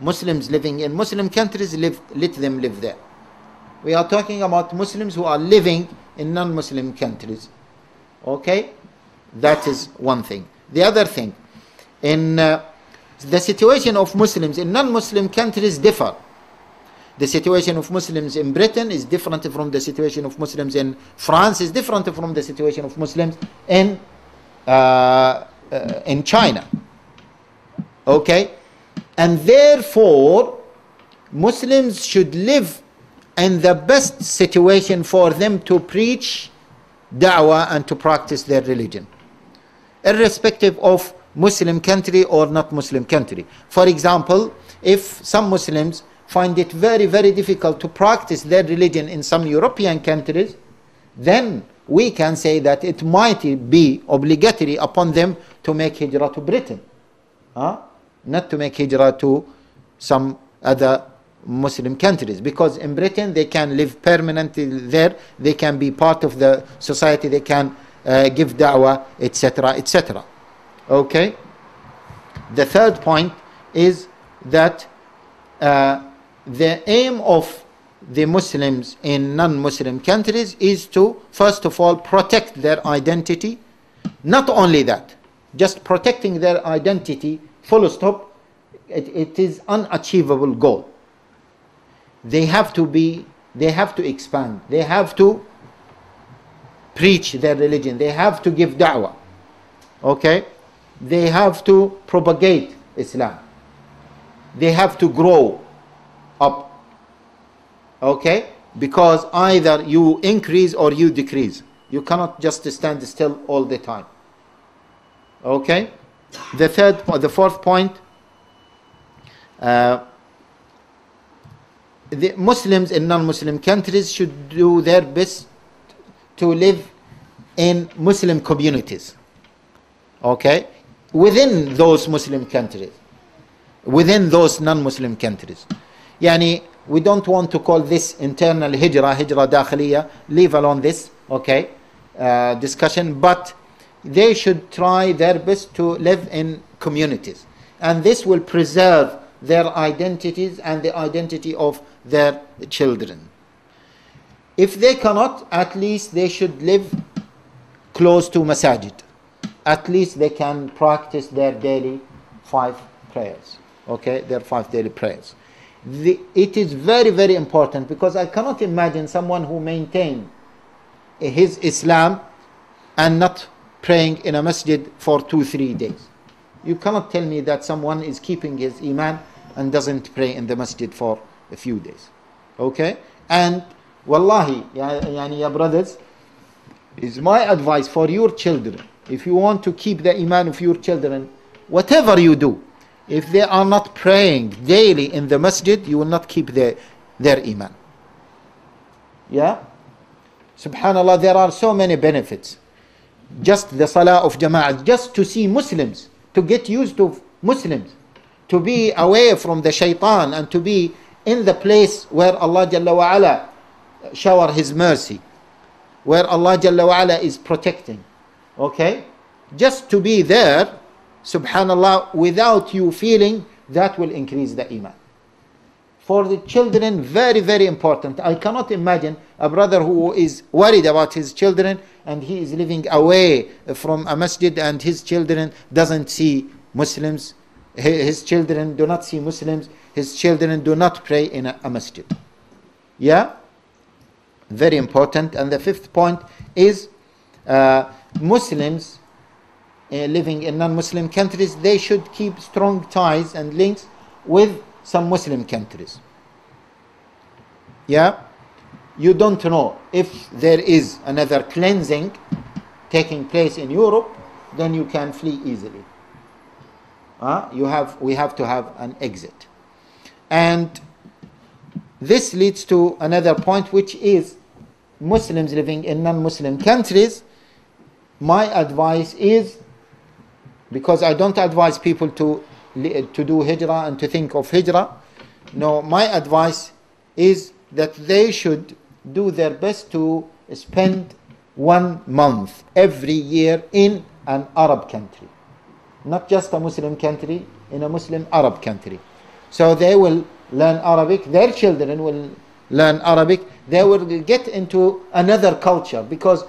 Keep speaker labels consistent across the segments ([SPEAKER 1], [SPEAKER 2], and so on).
[SPEAKER 1] Muslims living in Muslim countries, let them live there. We are talking about Muslims who are living in non-Muslim countries. Okay? That is one thing. The other thing, in the situation of Muslims in non-Muslim countries differ. The situation of Muslims in Britain is different from the situation of Muslims in France, is different from the situation of Muslims in China. Okay? And therefore, Muslims should live in the best situation for them to preach da'wah and to practice their religion, irrespective of Muslim country or not Muslim country. For example, if some Muslims find it very, very difficult to practice their religion in some European countries, then we can say that it might be obligatory upon them to make hijrah to Britain. Not to make hijrah to some other Muslim countries, because in Britain they can live permanently there, they can be part of the society, they can give da'wah, etc., etc. Okay? The third point is that the aim of the Muslims in non-Muslim countries is to, first of all, protect their identity. Not only that, just protecting their identity, full stop, it is unachievable goal. They have to expand, they have to preach their religion, they have to give da'wah. Okay? They have to propagate Islam. They have to grow up. Okay? Because either you increase or you decrease. You cannot just stand still all the time. Okay? The fourth point, the Muslims in non-Muslim countries should do their best to live in Muslim communities. Okay? Within those Muslim countries, within those non-Muslim countries. Yani, we don't want to call this internal hijrah dakhliya, leave alone this, okay, discussion, but they should try their best to live in communities. And this will preserve their identities and the identity of their children. If they cannot, at least they should live close to masajid. At least they can practice their daily 5 prayers. Okay, their 5 daily prayers. It is very, very important, because I cannot imagine someone who maintains his Islam and not praying in a masjid for 2-3 days. You cannot tell me that someone is keeping his iman and doesn't pray in the masjid for a few days. Okay? And wallahi, ya brothers, is my advice for your children. If you want to keep the iman of your children, whatever you do, if they are not praying daily in the masjid, you will not keep their iman. Yeah? Subhanallah, there are so many benefits. Just the salah of jama'ah, just to see Muslims, to get used to Muslims, to be away from the shaitan and to be in the place where Allah Jalla wa Ala shower His mercy, where Allah Jalla wa Ala is protecting. Okay? Just to be there, subhanallah, without you feeling, that will increase the iman. For the children, very, very important. I cannot imagine a brother who is worried about his children and he is living away from a masjid and his children doesn't see Muslims. His children do not see Muslims. His children do not pray in a masjid. Yeah? Very important. And the fifth point is Muslims living in non-Muslim countries, they should keep strong ties and links with some Muslim countries. Yeah? You don't know if there is another cleansing taking place in Europe, then you can flee easily. We have to have an exit. And this leads to another point, which is Muslims living in non-Muslim countries. My advice is, because I don't advise people to do hijrah and to think of hijrah. No, my advice is that they should do their best to spend 1 month every year in an Arab country. Not just a Muslim country, in a Muslim Arab country. So they will learn Arabic, their children will learn Arabic, they will get into another culture, because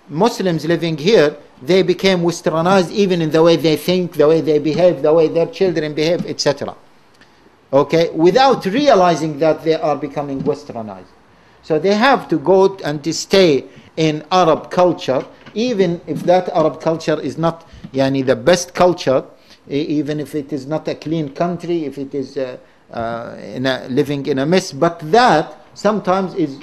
[SPEAKER 1] Muslims living here, they became westernized even in the way they think, the way they behave, the way their children behave, etc. Okay, without realizing that they are becoming westernized. So they have to go and to stay in Arab culture, even if that Arab culture is not the best culture, even if it is not a clean country, if it is living in a mess, but that sometimes is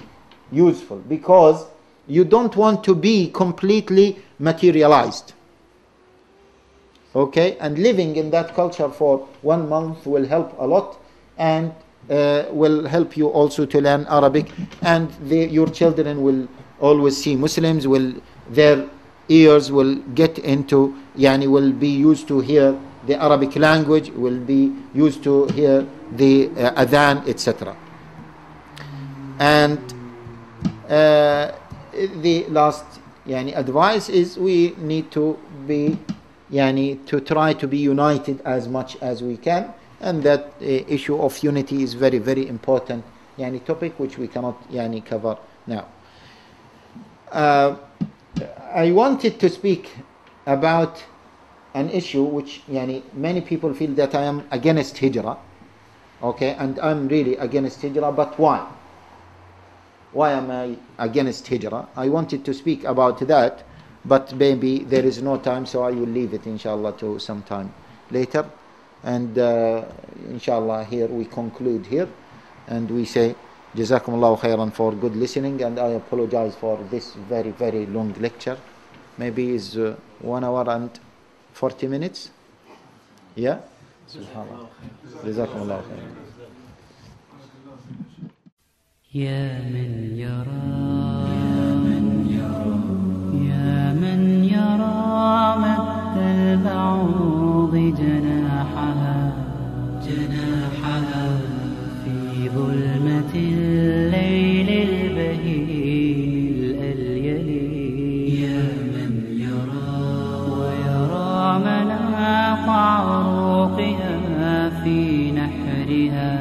[SPEAKER 1] useful, because you don't want to be completely materialized. Okay, and living in that culture for 1 month will help a lot, and will help you also to learn Arabic, and your children will always see Muslims, their ears will get into, will be used to hear the Arabic language, will be used to hear the adhan, etc. And the last advice is we need to be to try to be united as much as we can, and that issue of unity is very, very important topic which we cannot cover now. I wanted to speak about an issue which many people feel that I am against Hijrah. Okay, and I'm really against Hijrah, but why? Why am I against Hijrah? I wanted to speak about that, but maybe there is no time, so I will leave it inshallah to some time later. And inshallah here we conclude here, and we say Jazakumullahu khairan for good listening, and I apologize for this very, very long lecture. Maybe it's 1 hour and 40 minutes. Yeah? Subhanallah. Jazakumullahu khairan.
[SPEAKER 2] يا من يرى يا من يرى مد البعوض جناحها في ظلمة الليل البهيم الأليل. يا من يرى ويرى مناط عروقها في نحرها